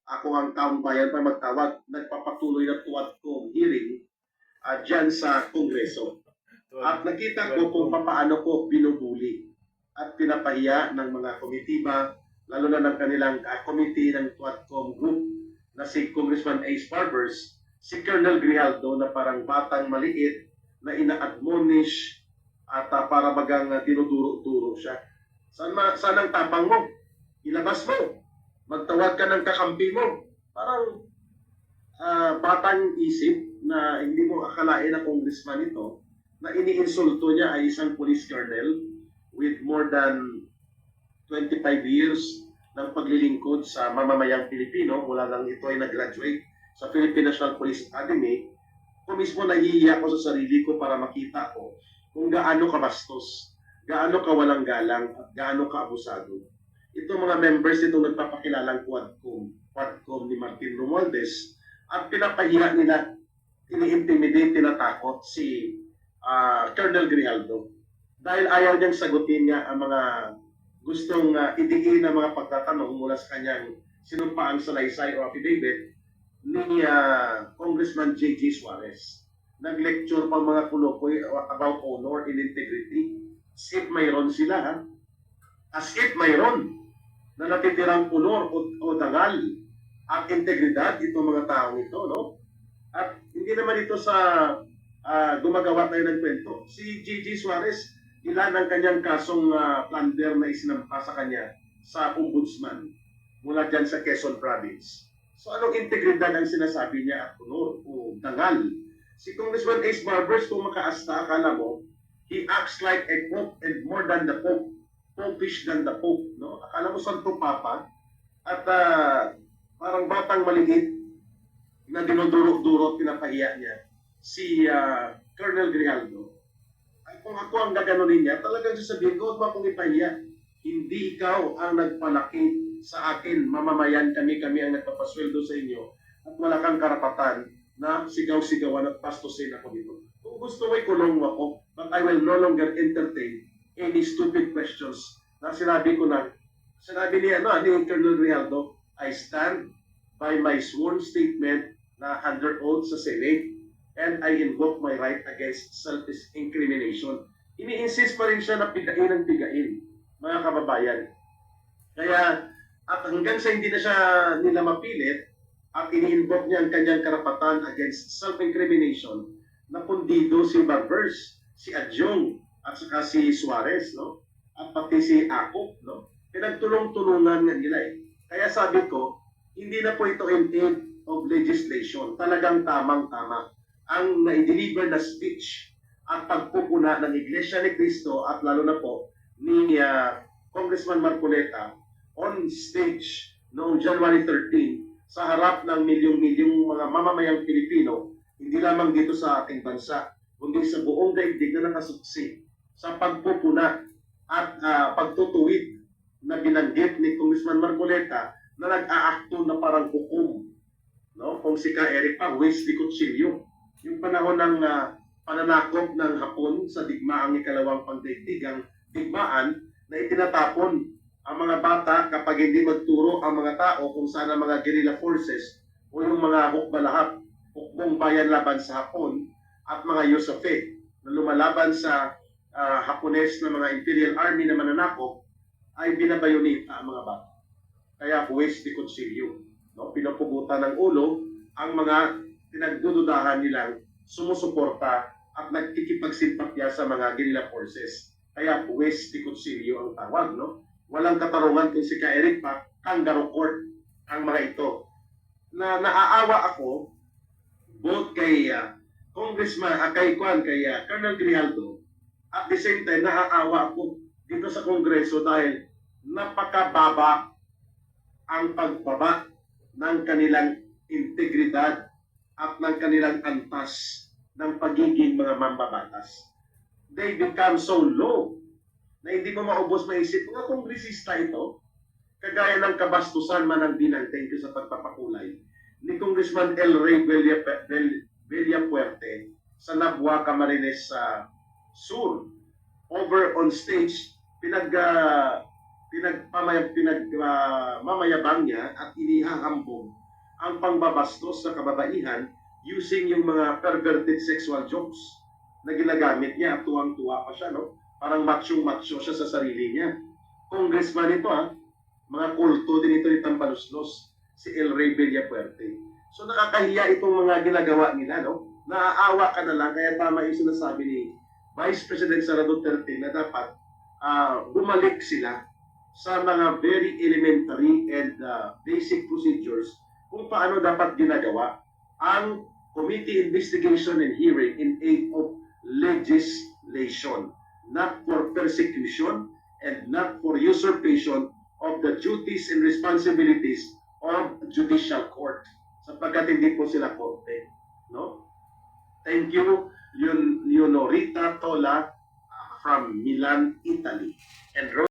ako ang taong bayan pa magtawag, nagpapatuloy na tuwad kong hearing dyan sa Kongreso. At nakita ko kung paano ko binubuli at pinapahiya ng mga komitiba, lalo na ng kanilang committee ng Tuadcom group na si Congressman Ace Barbers, si Colonel Grijaldo na parang batang maliit na ina-admonish at para bagang dinuduro-duro siya. Saan ang tapang mo? Ilabas mo. Magtawag ka ng kakampi mo. Parang batang isip na hindi mo akalain na congressman ito, na iniinsulto niya ay isang police colonel with more than 25 years ng paglilingkod sa mamamayang Pilipino mula nang ito ay nag-graduate sa Philippine National Police Academy. Kung mismo nahihiya ko sa sarili ko para makita ko kung gaano kabastos, gaano kawalang galang, at gaano kaabusado. Itong mga members itong nagpapakilalang Quadcom ni Martin Romualdez, at pinapahiya nila, ini-intimidate, tinatakot si Colonel Grijaldo dahil ayaw niyang sagutin niya ang mga gustong idiin na mga pagtatanong mula sa kanyang sinumpaang salaysay o affidavit ni Congressman J.J. Suarez. Nag-lecture pa mga kulokoy about honor and integrity. As if mayroon sila, ha? As if mayroon na natitirang honor o dangal at integridad itong mga taong ito, no? At hindi naman ito sa gumagawa tayo ng kwento. Si J.J. Suarez, ilan ang kanyang kasong plunder na isinampa sa kanya sa ombudsman mula dyan sa Quezon Province. So anong integridad ang sinasabi niya at honor o dangal? Si Congressman Ace Barbers, kung makaasta, akala mo, he acts like a pope and more than the pope. Popish than the pope. No? Akala mo santo papa at parang batang maliit na dinuduro-duro, pinapahiya niya si Colonel Grijaldo. Ay, kung ako ang gaganunin niya, talagang sasabihin ko, huwag mo akong ipahiya. Hindi ikaw ang nagpalaki sa akin, mamamayan kami ang nagpapasweldo sa inyo, at wala kang karapatan na sigaw-sigawan at pastusin ako dito. Kung gusto mo, ikulong mo ako, but I will no longer entertain any stupid questions na sinabi ko na, sinabi ni Colonel Grijaldo, I stand by my sworn statement na under oath sa Senate, and I invoke my right against self-incrimination. Ini-insist pa rin siya na pigain ang pigain, mga kababayan. Kaya, at hanggang sa hindi na siya nila mapilit, at ini-invoke niya ang kanyang karapatan against self-incrimination, napundido si Barbers, si Adjong, at saka si Suarez, no? At pati si Ako, no? Pinagtulong-tulungan nga nila eh. Kaya sabi ko, hindi na po ito in aid of legislation. Talagang tamang-tama ang na-deliver na speech at pagpupuna ng Iglesia ni Cristo at lalo na po ni Congressman Marcoleta on stage noong January 13 sa harap ng milyong-milyong mga mamamayang Pilipino, hindi lamang dito sa ating bansa, kundi sa buong daigdig na nakasuksi sa pagpupuna at pagtutuwid na binanggit ni Congressman Marcoleta na nag-aakto na parang hukom, no? Kung si Ka Eric pa, West de Cuchillo, yung panahon ng pananakop ng Hapon sa digmaang ikalawang pagdaigdig, ang digmaan na itinatapon ang mga bata kapag hindi magturo ang mga tao kung saan ang mga guerrilla forces o yung mga hukbalahap, hukbong bayan laban sa Hapon at mga Yosafe na lumalaban sa Hapones na mga Imperial Army na mananakop ay binabayonita ang mga bata. Kaya West de Cuchillo, no? Pinapugutan ng ulo ang mga pinagdududahan nilang sumusuporta at nagkikipagsimpatya sa mga guerrilla forces. Kaya West de Cuchillo ang tawag, no? Walang katarungan kung si Ka Eric pa, kangaroo court ang mga ito. Na naaawa ako both kay Congressman, kay Colonel Grijaldo, at the same time naaawa ako dito sa Kongreso dahil napakababa ang pagbaba ng kanilang integridad at ng kanilang antas ng pagiging mga mambabatas. They become so low na hindi mo maubos maisip, mga kongresista ito, kagaya ng kabastusan man ang binang, thank you sa pagpapakulay, ni Congressman El Rey Villapuerte sa Nabua, Camarines Sur. Over on stage, mamayabang niya at inihahambog ang pangbabastos sa kababaihan using yung mga perverted sexual jokes na ginagamit niya at tuwang-tuwa pa siya, no? Parang macho-macho siya sa sarili niya. Congressman ito, mga kulto din ito ni Tambaluslos, si El Rey Villapuerte. So nakakahiya itong mga ginagawa nila, no? Naaawa ka na lang, kaya tama yung sinasabi ni Vice President Sara Duterte na dapat bumalik sila sa mga very elementary and basic procedures kung paano dapat ginagawa ang committee investigation and hearing in aid of legislation, not for persecution and not for usurpation of the duties and responsibilities of judicial court, sapagkat hindi po sila korte, no? Thank you, Leonorita Tola from Milan, Italy. And